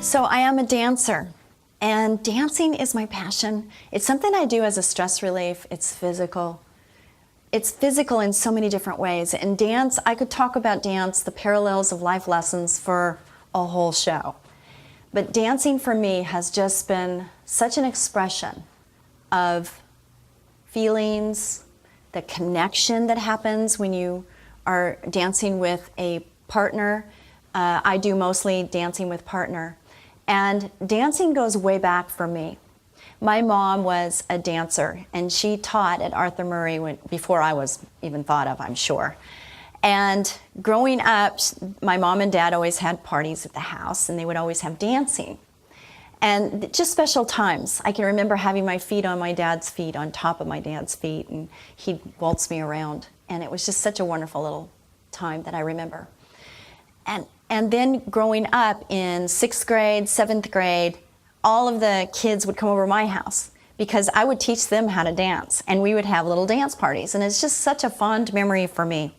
So I am a dancer, and dancing is my passion. It's something I do as a stress relief. It's physical. It's physical in so many different ways. And dance, I could talk about dance, the parallels of life lessons for a whole show. But dancing for me has just been such an expression of feelings, the connection that happens when you are dancing with a partner. I do mostly dancing with partner. And dancing goes way back for me. My mom was a dancer, and she taught at Arthur Murray before I was even thought of, I'm sure. And growing up, my mom and dad always had parties at the house, and they would always have dancing. And just special times. I can remember having my feet on my dad's feet, on top of my dad's feet, and he'd waltz me around. And it was just such a wonderful little time that I remember. And then growing up in 6th grade, 7th grade, all of the kids would come over to my house because I would teach them how to dance, and we would have little dance parties, and it's just such a fond memory for me.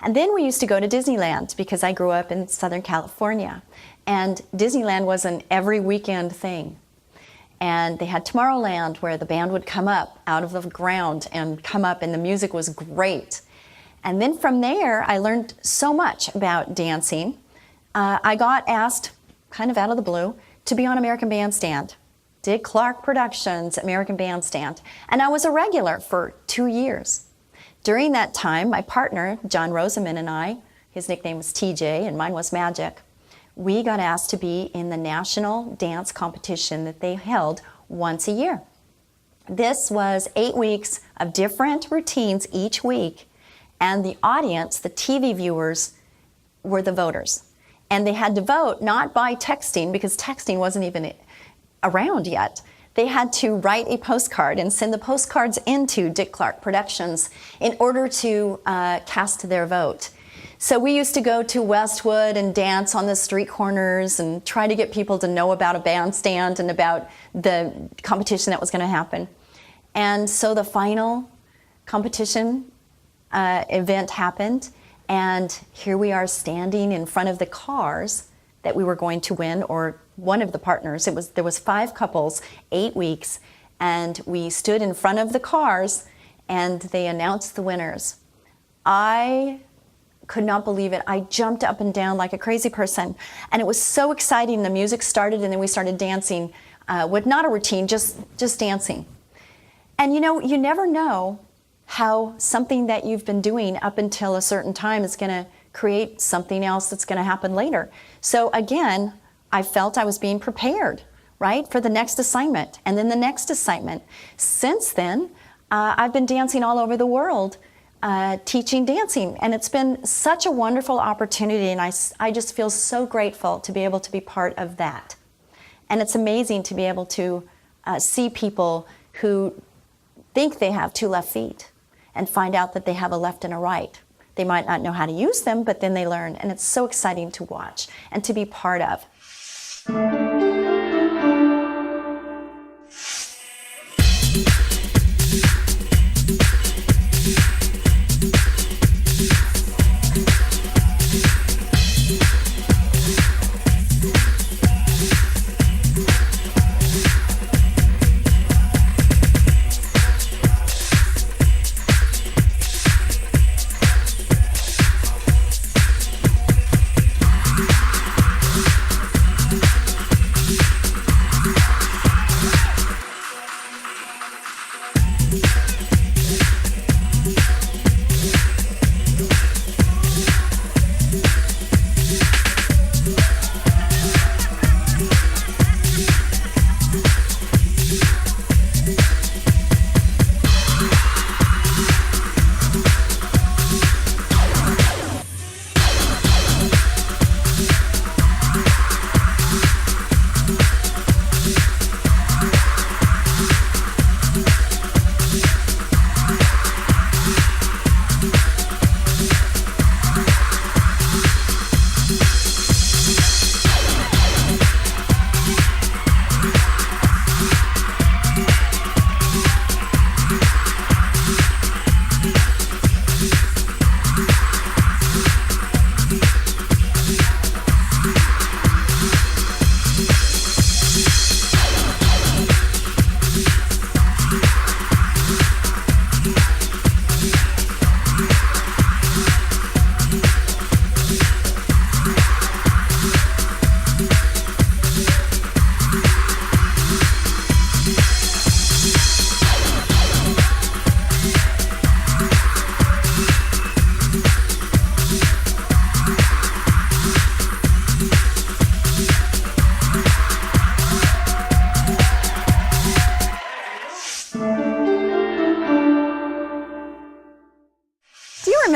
And then we used to go to Disneyland because I grew up in Southern California, and Disneyland was an every weekend thing. And they had Tomorrowland where the band would come up out of the ground and come up, and the music was great. And then from there, I learned so much about dancing. I got asked, kind of out of the blue, to be on American Bandstand. Dick Clark Productions, American Bandstand. And I was a regular for 2 years. During that time, my partner, John Rosamond, and I, his nickname was TJ and mine was Magic, we got asked to be in the national dance competition that they held once a year. This was 8 weeks of different routines each week, and the audience, the TV viewers, were the voters. And they had to vote not by texting, because texting wasn't even around yet. They had to write a postcard and send the postcards into Dick Clark Productions in order to cast their vote. So we used to go to Westwood and dance on the street corners and try to get people to know about a bandstand and about the competition that was going to happen. And so the final competition event happened, and here we are standing in front of the cars that we were going to win, or one of the partners. There was 5 couples, 8 weeks, and we stood in front of the cars, and they announced the winners. I could not believe it. I jumped up and down like a crazy person, and it was so exciting. The music started, and then we started dancing with not a routine, just dancing. And you know, you never know how something that you've been doing up until a certain time is going to create something else that's going to happen later. So again, I felt I was being prepared, right, for the next assignment, and then the next assignment. Since then, I've been dancing all over the world, teaching dancing, and it's been such a wonderful opportunity, and I just feel so grateful to be able to be part of that. And it's amazing to be able to see people who think they have 2 left feet and find out that they have a left and a right. They might not know how to use them, but then they learn, and it's so exciting to watch and to be part of.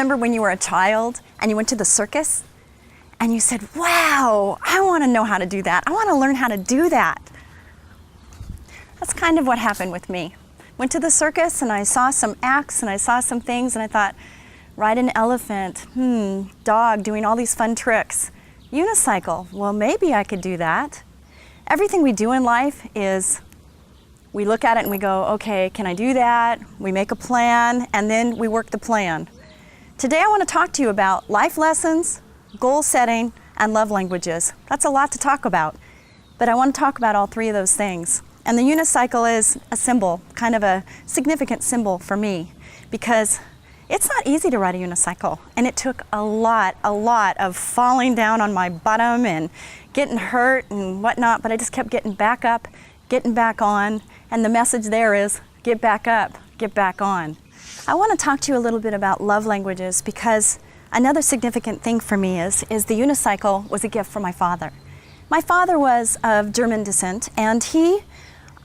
remember when you were a child and you went to the circus and you said, wow, I want to know how to do that. I want to learn how to do that. That's kind of what happened with me. Went to the circus and I saw some acts and I saw some things and I thought, ride an elephant, dog doing all these fun tricks. Unicycle, well, maybe I could do that. Everything we do in life is we look at it and we go, okay, can I do that? We make a plan and then we work the plan. Today I want to talk to you about life lessons, goal setting, and love languages. That's a lot to talk about, but I want to talk about all three of those things. And the unicycle is a symbol, kind of a significant symbol for me, because it's not easy to ride a unicycle, and it took a lot of falling down on my bottom and getting hurt and whatnot, but I just kept getting back up, getting back on, and the message there is, get back up, get back on. I want to talk to you a little bit about love languages because another significant thing for me is the unicycle was a gift from my father. My father was of German descent, and he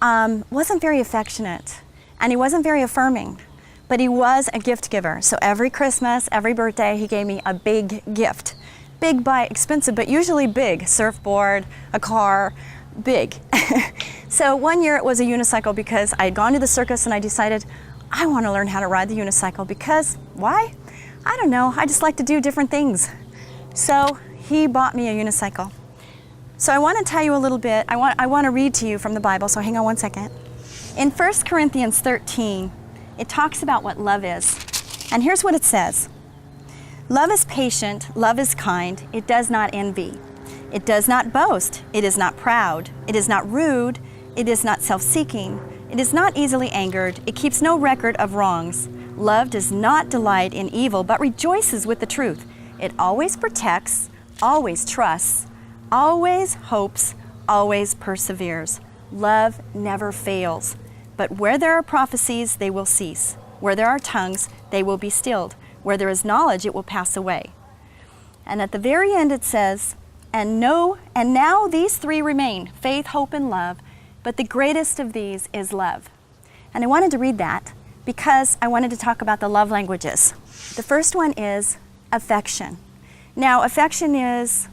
wasn't very affectionate, and he wasn't very affirming. But he was a gift giver. So every Christmas, every birthday, he gave me a big gift. Big by expensive, but usually big. Surfboard, a car, big. So one year it was a unicycle because I had gone to the circus and I decided I want to learn how to ride the unicycle because, why? I don't know, I just like to do different things. So he bought me a unicycle. So I want to tell you a little bit, I want to read to you from the Bible, so hang on one second. In 1 Corinthians 13, it talks about what love is. And here's what it says. Love is patient, love is kind, it does not envy. It does not boast, it is not proud, it is not rude, it is not self-seeking, it is not easily angered, it keeps no record of wrongs. Love does not delight in evil, but rejoices with the truth. It always protects, always trusts, always hopes, always perseveres. Love never fails. But where there are prophecies, they will cease. Where there are tongues, they will be stilled. Where there is knowledge, it will pass away. And at the very end it says, and now these three remain, faith, hope, and love, but the greatest of these is love. And I wanted to read that because I wanted to talk about the love languages. The first one is affection. Now, affection is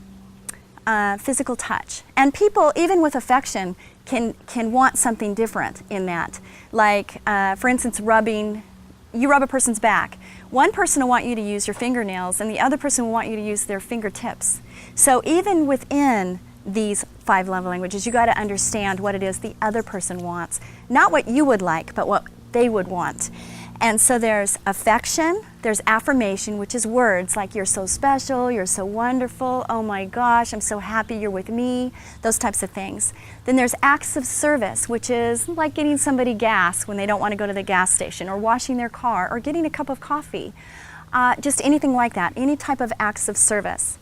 physical touch. And people, even with affection, can want something different in that. Like, for instance, you rub a person's back. One person will want you to use your fingernails and the other person will want you to use their fingertips. So even within these 5 love languages, you got to understand what it is the other person wants. Not what you would like, but what they would want. And so there's affection, there's affirmation, which is words like you're so special, you're so wonderful, oh my gosh, I'm so happy you're with me, those types of things. Then there's acts of service, which is like getting somebody gas when they don't want to go to the gas station, or washing their car, or getting a cup of coffee. Just anything like that, any type of acts of service.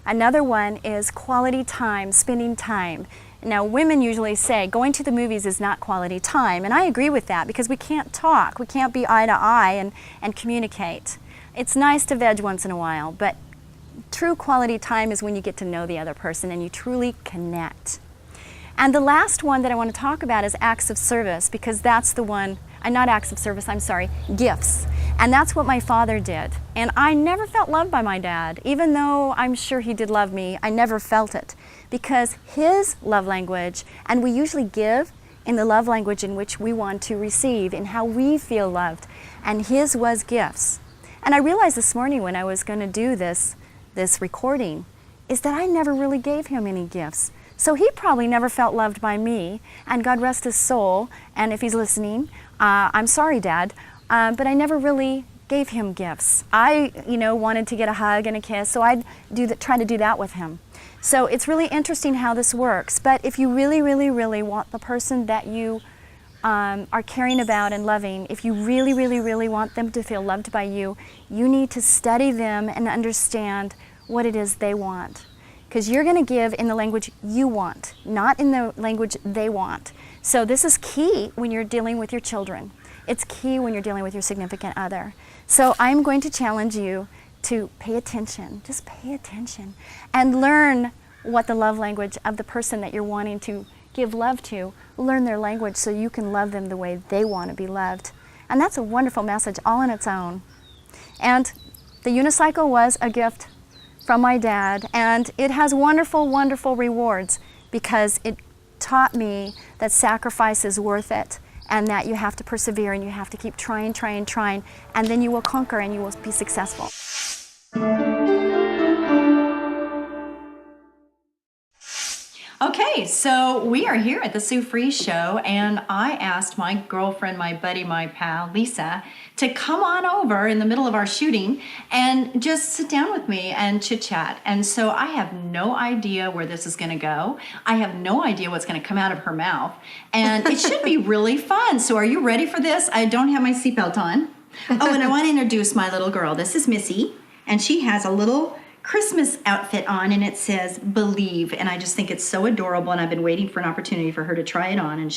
Another one is quality time, spending time. Now, women usually say going to the movies is not quality time, and I agree with that because we can't talk, we can't be eye to eye and communicate. It's nice to veg once in a while, but true quality time is when you get to know the other person and you truly connect. And the last one that I want to talk about is acts of service, because that's the one, not acts of service, I'm sorry, gifts. And that's what my father did. And I never felt loved by my dad. Even though I'm sure he did love me, I never felt it. Because his love language, and we usually give in the love language in which we want to receive, in how we feel loved, and his was gifts. And I realized this morning when I was going to do this recording, is that I never really gave him any gifts. So he probably never felt loved by me, and God rest his soul, and if he's listening, I'm sorry, Dad, but I never really gave him gifts. I, wanted to get a hug and a kiss, so I'd try to do that with him. So it's really interesting how this works, but if you really, really, really want the person that you are caring about and loving, if you really, really, really want them to feel loved by you, you need to study them and understand what it is they want. Because you're going to give in the language you want, not in the language they want. So this is key when you're dealing with your children. It's key when you're dealing with your significant other. So I'm going to challenge you to pay attention, just pay attention, and learn what the love language of the person that you're wanting to give love to, learn their language so you can love them the way they want to be loved. And that's a wonderful message all on its own. And The unicycle was a gift from my dad, and it has wonderful, wonderful rewards because it taught me that sacrifice is worth it and that you have to persevere and you have to keep trying, and then you will conquer and you will be successful. Okay, so we are here at the Sue Fries Show, and I asked my girlfriend, my buddy, my pal, Lisa, to come on over in the middle of our shooting and just sit down with me and chit-chat. And so I have no idea where this is going to go. I have no idea what's going to come out of her mouth, and it should be really fun. So are you ready for this? I don't have my seatbelt on. Oh, and I want to introduce my little girl. This is Missy, and she has a little Christmas outfit on, and it says Believe, and I just think it's so adorable, and I've been waiting for an opportunity for her to try it on, and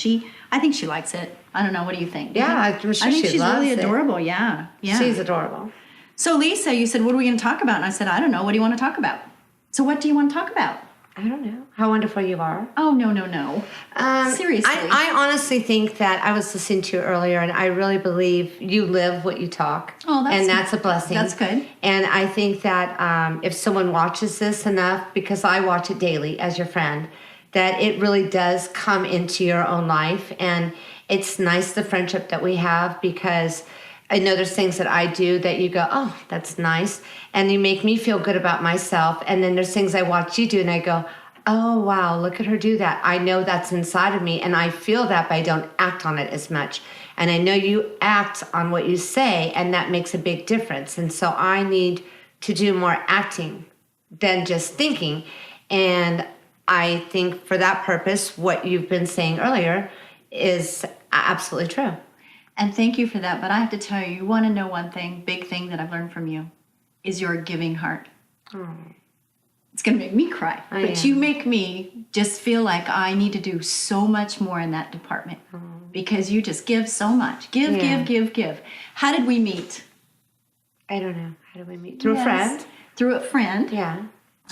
I think she likes it. I don't know, what do you think? Yeah, I'm sure I think she's really it. adorable. Yeah. She's adorable. So Lisa, you said, what are we going to talk about? And I said, I don't know, what do you want to talk about? So what do you want to talk about? I don't know. How wonderful you are. Oh, no. Seriously. I honestly think that I was listening to you earlier, and I really believe you live what you talk. Oh, and that's a blessing. That's good. And I think that if someone watches this enough, because I watch it daily as your friend, that it really does come into your own life. And it's nice, the friendship that we have, because I know there's things that I do that you go, oh, that's nice. And you make me feel good about myself. And then there's things I watch you do and I go, oh, wow, look at her do that. I know that's inside of me and I feel that, but I don't act on it as much. And I know you act on what you say, and that makes a big difference. And so I need to do more acting than just thinking. And I think for that purpose, what you've been saying earlier is absolutely true. And thank you for that. But I have to tell you, you want to know one thing, big thing that I've learned from you, is your giving heart. Oh. It's going to make me cry. But you make me just feel like I need to do so much more in that department. Because you just give so much. Give. How did we meet? I don't know. How did we meet? Through a friend? Through a friend. Yeah.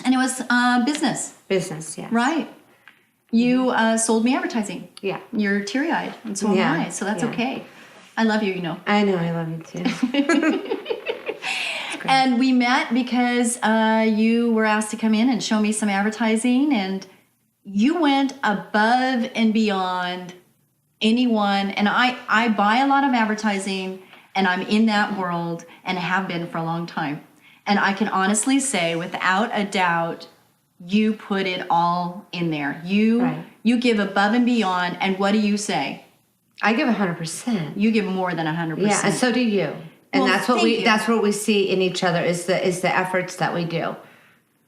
And it was business. Business, yeah. Right. You sold me advertising. Yeah. You're teary-eyed, and so am I, so that's okay. I love you, you know. I know, I love you too. And we met because you were asked to come in and show me some advertising, and you went above and beyond anyone. And I buy a lot of advertising, and I'm in that world and have been for a long time. And I can honestly say, without a doubt, you put it all in there. You give above and beyond. And what do you say? I give 100%. You give more than 100%. Yeah, and so do you. And well, that's what we see in each other is the efforts that we do.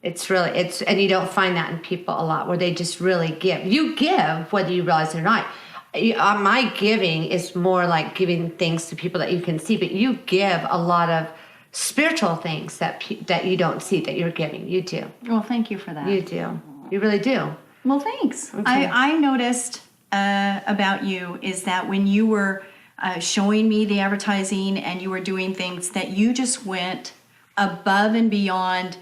It's and you don't find that in people a lot, where they just really give. You give whether you realize it or not. My giving is more like giving things to people that you can see, but you give a lot of spiritual things that you don't see that you're giving. You do. Well, thank you for that. You do. You really do. Well, thanks. Okay. I noticed about you is that when you were showing me the advertising and you were doing things, that you just went above and beyond,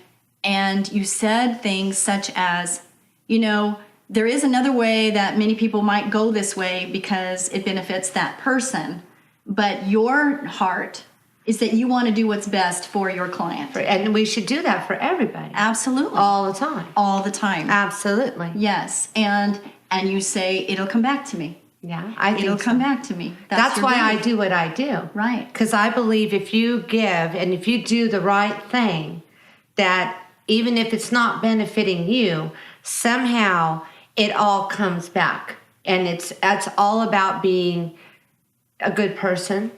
and you said things such as, there is another way that many people might go this way because it benefits that person, but your heart is that you want to do what's best for your client. And we should do that for everybody. Absolutely. All the time. All the time. Absolutely. Yes. And you say, it'll come back to me. Yeah, I think it'll come back to me. That's why I do what I do. Right. Because I believe if you give and if you do the right thing, that even if it's not benefiting you, somehow it all comes back. And that's all about being a good person,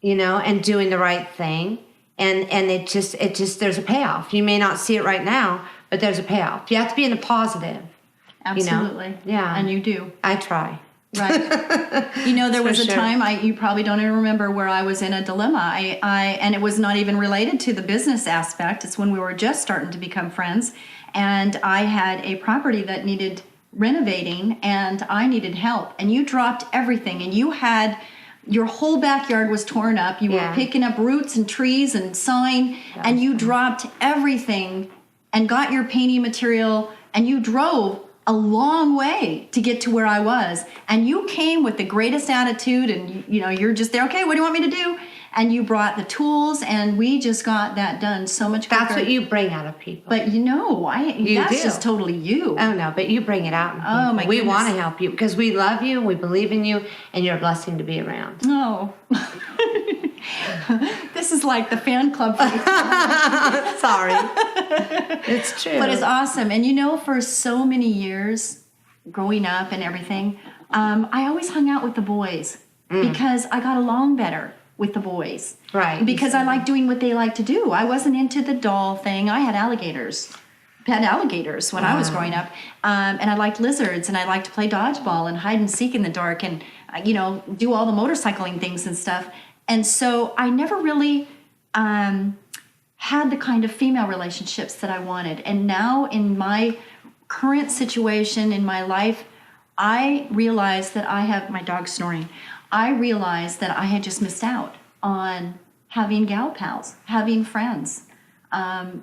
and doing the right thing. And it just there's a payoff. You may not see it right now, but there's a payoff. You have to be in the positive. Absolutely. Yeah. And you do. I try. Right. There was a time, you probably don't even remember, where I was in a dilemma. And it was not even related to the business aspect. It's when we were just starting to become friends. And I had a property that needed renovating, and I needed help. And you dropped everything, and your whole backyard was torn up. You were picking up roots and trees and sign, and you dropped everything and got your painting material, and you drove a long way to get to where I was. And you came with the greatest attitude, and you're just there, okay, what do you want me to do? and you brought the tools, and we just got that done so much quicker. That's what you bring out of people. But that's do. just totally you. Oh no, but you bring it out. In Oh, people. my We goodness. want to help you because we love you, we believe in you, and you're a blessing to be around. Oh. This is like the fan club for you. Sorry, it's true. But it's awesome. And for so many years growing up and everything, I always hung out with the boys because I got along better with the boys. Right. Because I like doing what they like to do. I wasn't into the doll thing. I had pet alligators when I was growing up. And I liked lizards, and I liked to play dodgeball and hide and seek in the dark and, do all the motorcycling things and stuff. And so I never really had the kind of female relationships that I wanted. And now in my current situation in my life, I realized that my dog's snoring. I realized that I had just missed out on having gal pals, having friends,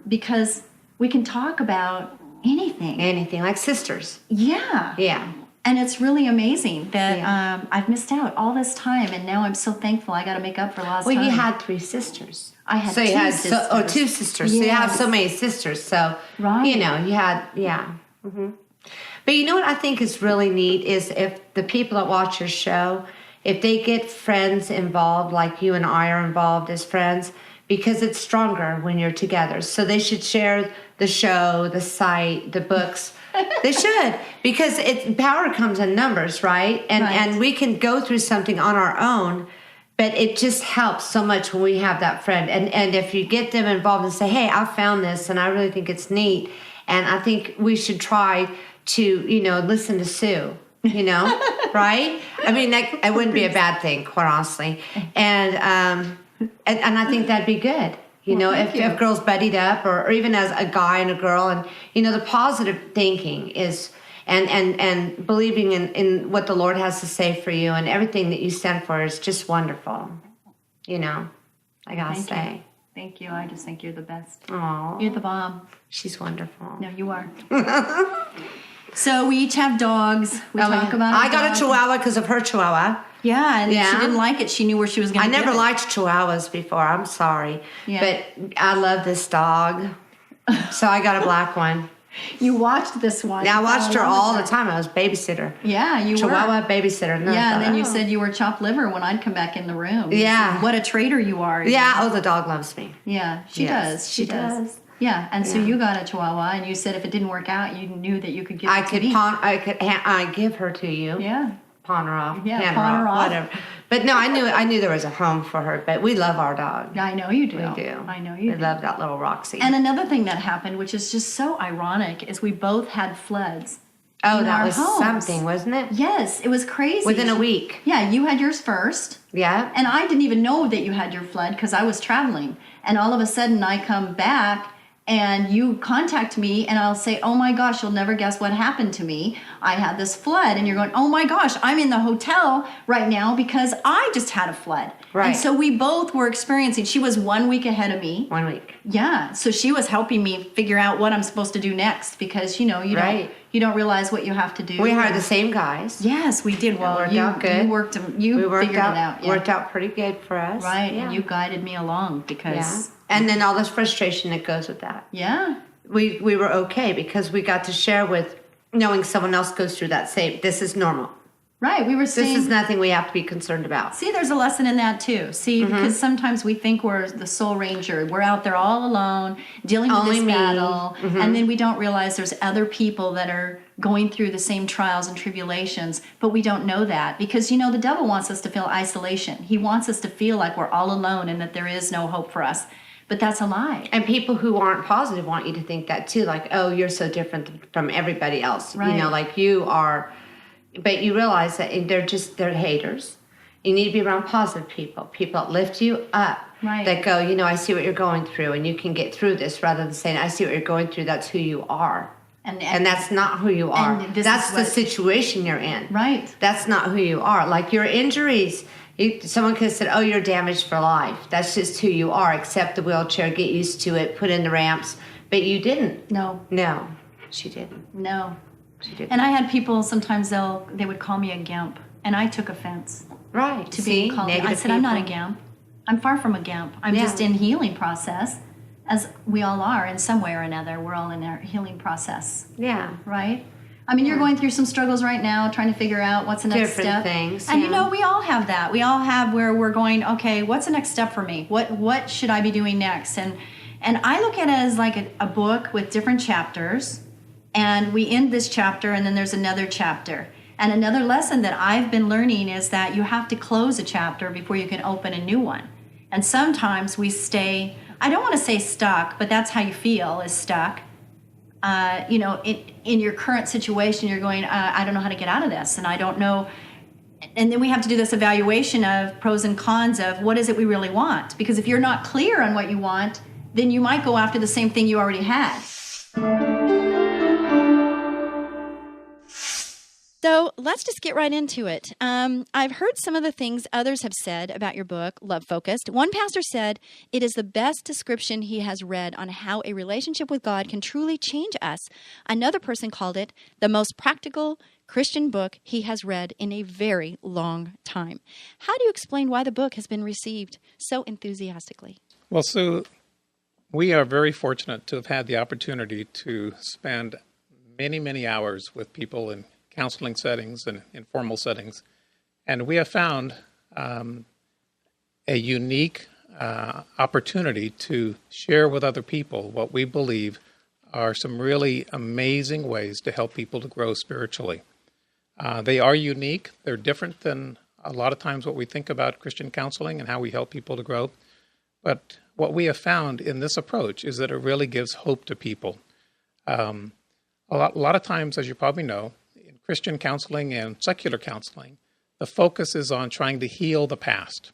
because we can talk about anything. Anything like sisters. Yeah. Yeah. And it's really amazing that I've missed out all this time, and now I'm so thankful I got to make up for lost time. Well, you had 3 sisters. I had so you two had sisters. two sisters. So you have so many sisters. So Right. you had But you know what I think is really neat is if the people that watch your show, if they get friends involved, like you and I are involved as friends, because it's stronger when you're together. So they should share the show, the site, the books. They should, because power comes in numbers, right? And we can go through something on our own, but it just helps so much when we have that friend. And if you get them involved and say, hey, I found this and I really think it's neat, and I think we should try to, listen to Sue, right? I mean, it wouldn't be a bad thing, quite honestly. And I think that'd be good. If girls buddied up, or even as a guy and a girl, and the positive thinking is and believing in what the Lord has to say for you, and everything that you stand for is just wonderful. I gotta say. Thank you. I just think you're the best. Oh, You're the bomb. she's wonderful. No, you are. So we each have dogs. We talk about our I got dogs. a Chihuahua because of her Chihuahua. Yeah, and Yeah. she didn't like it. She knew where she was going I to never liked Chihuahuas before. I'm sorry, but I love this dog, so I got a black one. You watched this one. Now I watched her all the time. I was babysitter. Yeah, you Chihuahua were. babysitter. And Yeah, and then you oh. said you were chopped liver when I'd come back in the room. You Yeah. said, what a traitor you are. Yeah. Oh, the dog loves me. Yeah, she Yes, does. She does. Yeah, and so you got a Chihuahua, and you said if it didn't work out, you knew that you could give it to me. I give her to you. Yeah. Pawn her off. Yeah, hand pawn her off. Whatever. But no, I knew there was a home for her. But we love our dog. I know you do. We do. I know you We do. love that little Roxy. And another thing that happened, which is just so ironic, is we both had floods. oh, in that our was homes. something, wasn't it? Yes, it was crazy. Within a week. Yeah, you had yours first. Yeah. And I didn't even know that you had your flood because I was traveling. And all of a sudden I come back and you contact me and I'll say, oh my gosh, you'll never guess what happened to me. I had this flood. And you're going, oh my gosh, I'm in the hotel right now because I just had a flood. Right. And so we both were experiencing, she was 1 week ahead of me. 1 week. Yeah. So she was helping me figure out what I'm supposed to do next because, you Right. don't realize what you have to do. We hired the same guys. Yes, we did. Well, worked out good. You We worked figured out, it out. Yeah. Worked out pretty good for us. Right, Yeah. and you guided me along because Yeah. And then all this frustration that goes with that. yeah, We were okay because we got to share with knowing someone else goes through that same. This is normal. right. We were This saying, is nothing we have to be concerned about. see, there's a lesson in that too. See, Mm-hmm. because sometimes we think we're the Soul Ranger. We're out there all alone dealing with Only this me. battle, Mm-hmm. and then we don't realize there's other people that are going through the same trials and tribulations, but we don't know that because the devil wants us to feel isolation. He wants us to feel like we're all alone and that there is no hope for us. But that's a lie. And people who aren't positive want you to think that too, like, oh, you're so different from everybody else. Right. Like you are. But you realize that they're haters. You need to be around positive people that lift you up. Right. That go, I see what you're going through and you can get through this, rather than saying, I see what you're going through, that's who you are. And that's not who you are. and this That's is the what- situation you're in. Right. That's not who you are. Like your injuries, someone could have said, oh, you're damaged for life. That's just who you are. Accept the wheelchair, get used to it, put in the ramps. But you didn't. No, No, she didn't. no. She didn't. And I had people sometimes they would call me a gimp, and I took offense Right. to being called. I said I'm not a gimp. I'm far from a gimp. I'm Yeah. just in healing process, as we all are in some way or another. We're all in our healing process, Yeah. right? I mean, you're going through some struggles right now, trying to figure out what's the next Different step. things, And yeah. you know, we all have that. We all have where we're going, okay, what's the next step for me? What should I be doing next? And I look at it as like a book with different chapters, and we end this chapter, and then there's another chapter. And another lesson that I've been learning is that you have to close a chapter before you can open a new one. And sometimes we stay, I don't want to say stuck, but that's how you feel, is stuck. You know, in your current situation, you're going, I don't know how to get out of this, and I don't know. And then we have to do this evaluation of pros and cons of what is it we really want. Because if you're not clear on what you want, then you might go after the same thing you already had. So let's just get right into it. I've heard some of the things others have said about your book, Love Focused. One pastor said it is the best description he has read on how a relationship with God can truly change us. Another person called it the most practical Christian book he has read in a very long time. How do you explain why the book has been received so enthusiastically? Well, Sue, we are very fortunate to have had the opportunity to spend many, many hours with people in counseling settings and informal settings. And we have found a unique opportunity to share with other people what we believe are some really amazing ways to help people to grow spiritually. They are unique. They're different than a lot of times what we think about Christian counseling and how we help people to grow. But what we have found in this approach is that it really gives hope to people. A lot of times, as you probably know, in Christian counseling and secular counseling, the focus is on trying to heal the past,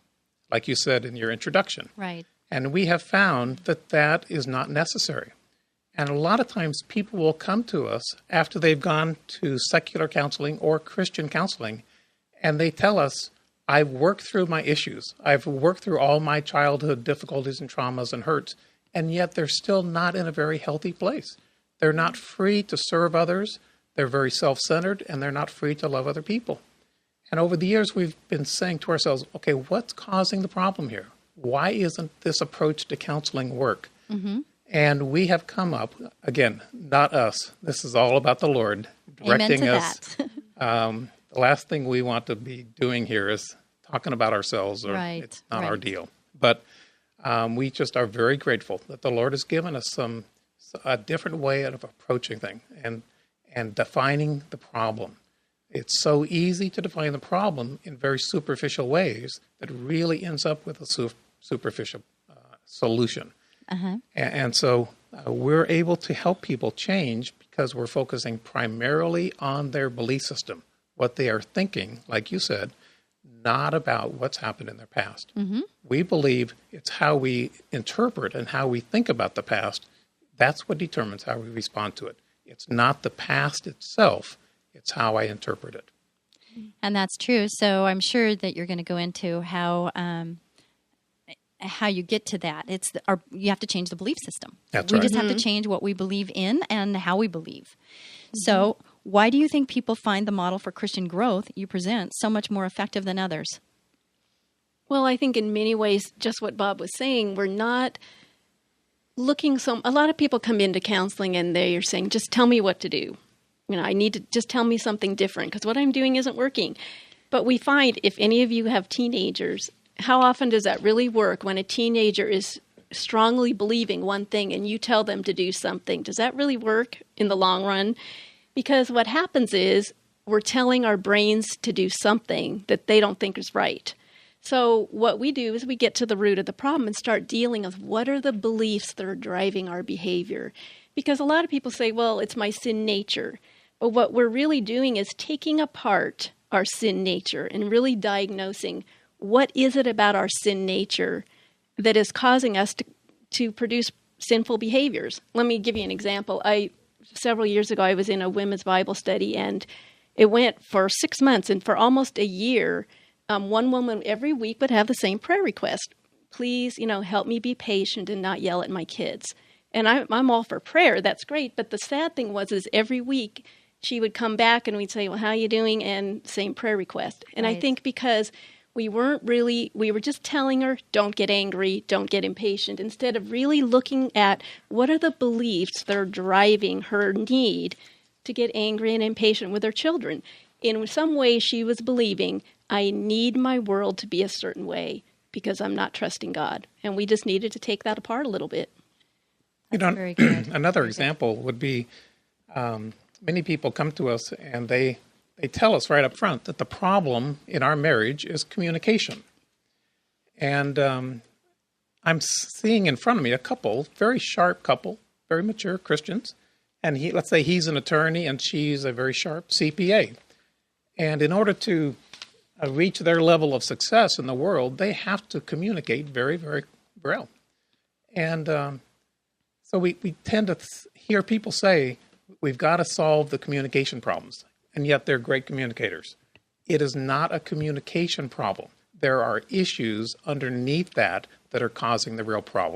like you said in your introduction. Right. And we have found that that is not necessary. And a lot of times people will come to us after they've gone to secular counseling or Christian counseling, and they tell us, I've worked through my issues. I've worked through all my childhood difficulties and traumas and hurts, and yet they're still not in a very healthy place. They're not free to serve others. They're very self-centered, and they're not free to love other people. And over the years, we've been saying to ourselves, okay, what's causing the problem here? Why isn't this approach to counseling work? Mm-hmm. And we have come up, again, not us. This is all about the Lord directing us. The last thing we want to be doing here is talking about ourselves, or it's not our deal. But we just are very grateful that the Lord has given us a different way of approaching things and defining the problem. It's so easy to define the problem in very superficial ways that really ends up with a superficial solution. Uh-huh. And so we're able to help people change because we're focusing primarily on their belief system, what they are thinking, like you said, not about what's happened in their past. Mm-hmm. We believe it's how we interpret and how we think about the past. That's what determines how we respond to it. It's not the past itself. It's how I interpret it. And that's true. So I'm sure that you're going to go into how you get to that. You have to change the belief system. That's we right. just have to change what we believe in and how we believe. Mm-hmm. So why do you think people find the model for Christian growth you present so much more effective than others? Well, I think in many ways, just what Bob was saying, we're not looking a lot of people come into counseling and they're saying, just tell me what to do. I need to just tell me something different because what I'm doing isn't working. But we find if any of you have teenagers, how often does that really work when a teenager is strongly believing one thing and you tell them to do something? Does that really work in the long run? Because what happens is we're telling our brains to do something that they don't think is right. So what we do is we get to the root of the problem and start dealing with what are the beliefs that are driving our behavior. Because a lot of people say, well, it's my sin nature. But what we're really doing is taking apart our sin nature and really diagnosing what is it about our sin nature that is causing us to produce sinful behaviors. Let me give you an example. Several years ago, I was in a women's Bible study, and it went for 6 months, and for almost a year, one woman every week would have the same prayer request. Please, help me be patient and not yell at my kids. And I'm all for prayer. That's great. But the sad thing is every week she would come back and we'd say, well, how are you doing? And same prayer request. And right. I think because we were just telling her, don't get angry, don't get impatient, instead of really looking at what are the beliefs that are driving her need to get angry and impatient with her children. In some way, she was believing, I need my world to be a certain way because I'm not trusting God. And we just needed to take that apart a little bit. Very good. Another example would be many people come to us and they tell us right up front that the problem in our marriage is communication. And I'm seeing in front of me a couple, very sharp couple, very mature Christians. And let's say he's an attorney and she's a very sharp CPA. And in order to reach their level of success in the world, they have to communicate very, very well. And so we tend to hear people say, we've got to solve the communication problems. And yet they're great communicators. It is not a communication problem. There are issues underneath that are causing the real problem.